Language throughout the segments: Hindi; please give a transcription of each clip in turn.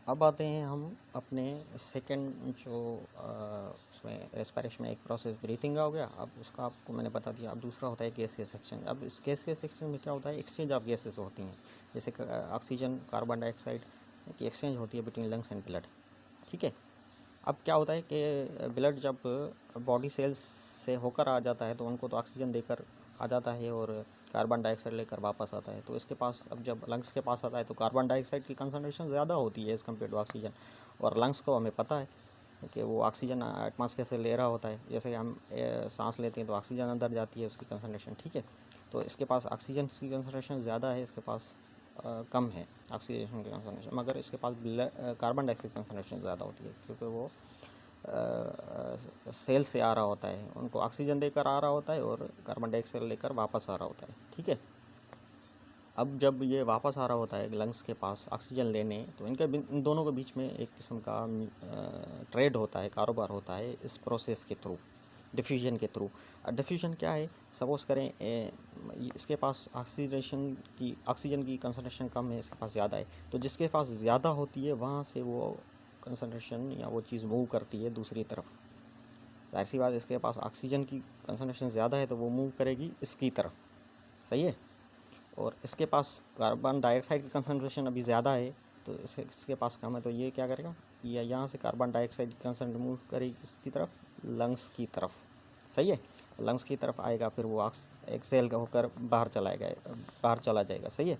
अब आते हैं हम अपने सेकंड जो उसमें रेस्पिरेशन में एक प्रोसेस ब्रीथिंग का हो गया। अब उसका आपको मैंने बता दिया। अब दूसरा होता है गैसीय सेक्शन। अब इस गैसीय सेक्शन में क्या होता है, एक्सचेंज ऑफ गैसेस होती हैं, जैसे ऑक्सीजन कार्बन डाइऑक्साइड की एक्सचेंज होती है बिटवीन लंग्स एंड ब्लड। ठीक है। अब क्या होता है कि ब्लड जब बॉडी सेल्स से होकर आ जाता है तो उनको तो ऑक्सीजन देकर आ जाता है और कार्बन डाइऑक्साइड लेकर वापस आता है। तो इसके पास अब जब लंग्स के पास आता है तो कार्बन डाइऑक्साइड की कंसनट्रेशन ज़्यादा होती है एज़ कम्पेयर टू ऑक्सीजन। और लंग्स को हमें पता है कि वो ऑक्सीजन एटमॉस्फेयर से ले रहा होता है। जैसे हम सांस लेते हैं तो ऑक्सीजन अंदर जाती है, उसकी कंसनट्रेशन। ठीक है। तो इसके पास ऑक्सीजन की कंसनट्रेशन ज़्यादा है, इसके पास कम है ऑक्सीजन की कंसनट्रेशन, मगर इसके पास कार्बन डाइऑक्साइड कंसनट्रेशन ज़्यादा होती है, क्योंकि वो सेल से आ रहा होता है, उनको ऑक्सीजन देकर आ रहा होता है और कार्बन डाइऑक्साइड लेकर वापस आ रहा होता है। ठीक है। अब जब ये वापस आ रहा होता है लंग्स के पास ऑक्सीजन लेने, तो इन दोनों के बीच में एक किस्म का ट्रेड होता है, कारोबार होता है इस प्रोसेस के थ्रू, डिफ्यूजन के थ्रू। डिफ्यूजन क्या है, सपोज़ करें इसके पास ऑक्सीजन की कंसनट्रेशन कम है, इसके पास ज़्यादा है। तो जिसके पास ज़्यादा होती है वहाँ से वो कंसनट्रेशन या वो चीज़ मूव करती है दूसरी तरफ। जाहिर सी बात, इसके पास ऑक्सीजन की कंसनट्रेशन ज़्यादा है तो वो मूव करेगी इसकी तरफ। सही है। और इसके पास कार्बन डाइऑक्साइड की कंसनट्रेशन अभी ज़्यादा है तो इसके पास कम है, तो ये क्या करेगा, ये यहाँ से कार्बन डाइऑक्साइड की कंसनट्रेशन मूव करेगी इसकी तरफ, लंग्स की तरफ। सही है। लंग्स की तरफ आएगा, फिर वो एक्सेल का होकर बाहर चला जाएगा। सही है।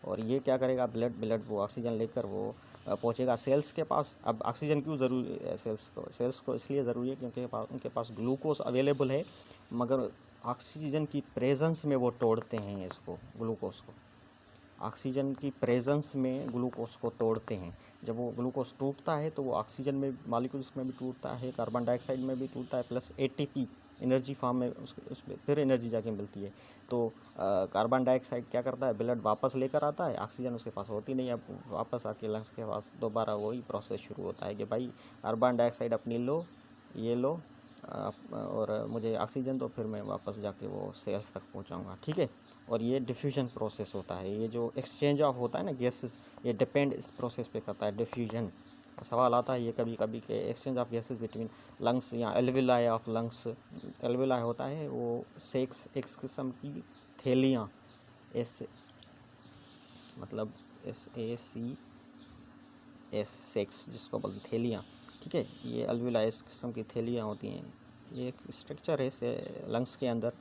और ये क्या करेगा, ब्लड वो ऑक्सीजन लेकर वो पहुँचेगा सेल्स के पास। अब ऑक्सीजन क्यों ज़रूरी है सेल्स को इसलिए ज़रूरी है क्योंकि उनके पास ग्लूकोज अवेलेबल है, मगर ऑक्सीजन की प्रेजेंस में वो तोड़ते हैं इसको, ग्लूकोज को। ऑक्सीजन की प्रेजेंस में ग्लूकोज को तोड़ते हैं। जब वो ग्लूकोज टूटता है तो वो ऑक्सीजन में मॉलिक्यूल्स में भी टूटता है, कार्बन डाइऑक्साइड में भी टूटता है, प्लस एटीपी एनर्जी फॉर्म में उसमें फिर एनर्जी जाके मिलती है। तो कार्बन डाइऑक्साइड क्या करता है, ब्लड वापस लेकर आता है, ऑक्सीजन उसके पास होती नहीं। अब वापस आके लंग्स के पास दोबारा वही प्रोसेस शुरू होता है कि भाई कार्बन डाइऑक्साइड अपनी लो, ये लो, और मुझे ऑक्सीजन तो फिर मैं वापस जाके वो सेल्स तक पहुंचाऊंगा। ठीक है। और ये डिफ्यूजन प्रोसेस होता है। ये जो एक्सचेंज ऑफ होता है ना गैसेस, ये डिपेंड इस प्रोसेस पे करता है, डिफ्यूजन। सवाल आता है ये कभी कभी के exchange of gases between lungs या एल्विलाई ऑफ लंग्स। एल्विलाई होता है वो सेक्स, एक किस्म की थैलियाँ, एस मतलब SACS, सेक्स जिसको बोलते थैलियाँ। ठीक है। ये एल्विलाई इस किस्म की थैलियाँ होती हैं। ये एक स्ट्रक्चर है से लंग्स के अंदर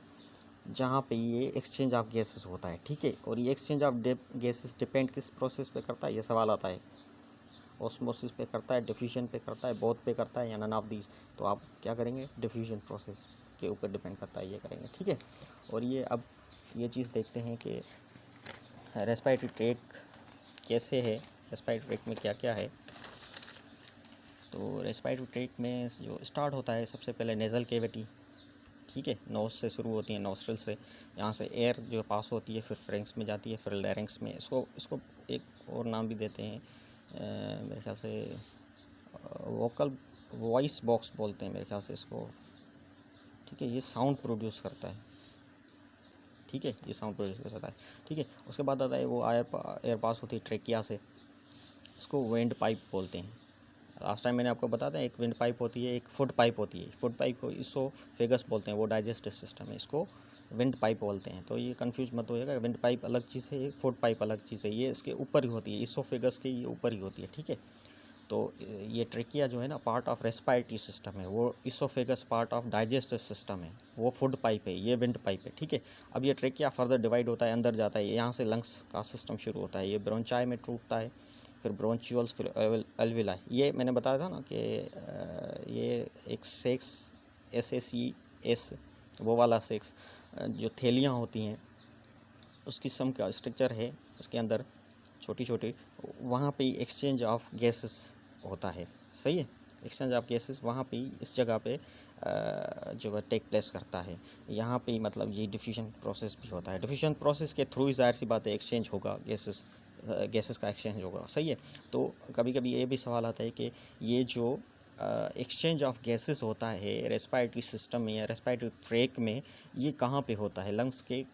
जहाँ पे ये एक्सचेंज ऑफ गैसेस होता है। ठीक है। और ये एक्सचेंज ऑफ गैसेस डिपेंड किस प्रोसेस पे करता है, ये सवाल आता है। ऑस्मोसिस पे करता है, डिफ्यूजन पे करता है, बोथ पे करता है, या नन ऑफ दीज। तो आप क्या करेंगे, डिफ्यूजन प्रोसेस के ऊपर डिपेंड करता है, ये करेंगे। ठीक है। और ये अब ये चीज़ देखते हैं कि रेस्पिरेटरी ट्रैक कैसे है, रेस्पिरेटरी ट्रैक में क्या क्या है। तो रेस्पिरेटरी ट्रैक में जो स्टार्ट होता है सबसे पहले नेज़ल कैविटी। ठीक है। नोज से शुरू होती है, नोस्ट्रल से, यहाँ से एयर जो पास होती है, फिर फ्रेंक्स में जाती है, फिर लैरिंक्स में। इसको एक और नाम भी देते हैं, मेरे ख्याल से वोकल वॉइस बॉक्स बोलते हैं मेरे ख्याल से इसको। ठीक है। ये साउंड प्रोड्यूस करता है। ठीक है। ये साउंड प्रोड्यूस करता है। ठीक है। उसके बाद आता है वो एयर पास होती है ट्रेकिया से, इसको विंड पाइप बोलते हैं। लास्ट टाइम मैंने आपको बताया था, एक विंड पाइप होती है, एक फुट पाइप होती है। फुट पाइप को इसोफेगस बोलते हैं, वो डाइजेस्टिव सिस्टम है, इसको विंड पाइप बोलते हैं। तो ये कंफ्यूज मत होइएगा, विंड पाइप अलग चीज़ है, फुट पाइप अलग चीज़ है। ये इसके ऊपर ही होती है, इसोफेगस के ये ऊपर ही होती है। ठीक है। तो ये ट्रेकिया जो है ना, पार्ट ऑफ रेस्पिरेटरी सिस्टम है, वो oesophagus part of digestive system है, वो फुड पाइप है, ये विंड पाइप है। ठीक है। अब ये ट्रेकिया फर्दर डिवाइड होता है, अंदर जाता है, यहाँ से लंग्स का सिस्टम शुरू होता है। ये ब्रोंचाई में टूटता है, फिर ब्रोंचियोल्स, फिर एल्विलाई। ये मैंने बताया था ना कि ये एक सेक्स, SACS, वो वाला सेक्स, जो थैलियाँ होती हैं उस किस्म का स्ट्रक्चर है, उसके अंदर छोटी छोटी, वहाँ पे एक्सचेंज ऑफ गैसेस होता है। सही है। एक्सचेंज ऑफ गैसेस वहाँ पे इस जगह पे जो है टेक प्लेस करता है। यहाँ पे मतलब ये डिफ्यूजन प्रोसेस भी होता है। डिफ्यूजन प्रोसेस के थ्रू ही ज़ाहिर सी बात है एक्सचेंज होगा, गैसेस का एक्सचेंज होगा। सही है। तो कभी कभी ये भी सवाल आता है कि ये जो एक्सचेंज ऑफ गैसेस होता है रेस्पिरेटरी सिस्टम में या रेस्पिरेटरी ट्रैक में, ये कहाँ पे होता है, लंग्स के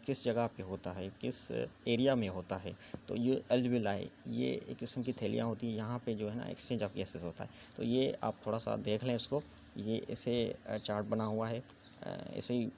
किस जगह पे होता है, किस एरिया में होता है। तो ये अल्विलाई, ये एक किस्म की थैलियाँ होती हैं, यहाँ पे जो है ना एक्सचेंज ऑफ गैसेस होता है। तो ये आप थोड़ा सा देख लें इसको, ये ऐसे चार्ट बना हुआ है, ऐसे ही